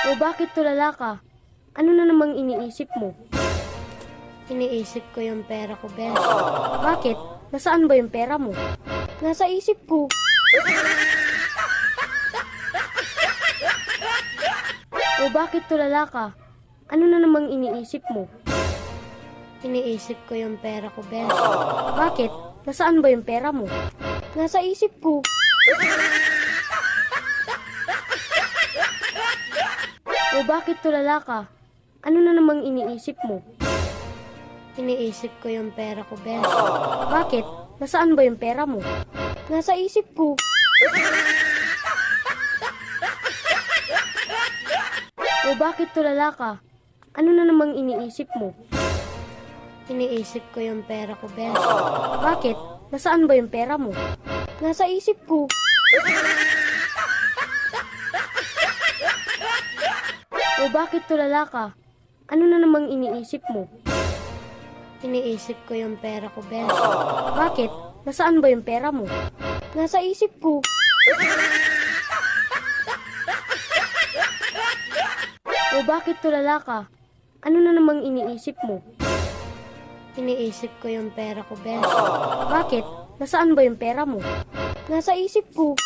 O bakit tulala ka? Ano na namang iniisip mo? Iniisip ko yung pera ko, Ben. Bakit? Nasaan ba yung pera mo? Nasa isip ko. O bakit tulala ka? Ano na namang iniisip mo? Iniisip ko yung pera ko, Ben. Bakit? Nasaan ba yung pera mo? Nasa isip ko. O bakit tulala ka? Ano na namang iniisip mo? Iniisip ko yung pera ko, Ben. Bakit? Nasaan ba yung pera mo? Nasa isip ko. O bakit tulala ka? Ano na namang iniisip mo? Iniisip ko yung pera ko, Ben. Bakit? Nasaan ba yung pera mo? Nasa isip ko. O bakit tulala ka? Ano na namang iniisip mo? Iniisip ko yung pera ko, Ben. Bakit? Nasaan ba yung pera mo? Nasa isip ko. O bakit tulala ka? Ano na namang iniisip mo? Iniisip ko yung pera ko, Ben. Bakit? Nasaan ba yung pera mo? Nasa isip ko.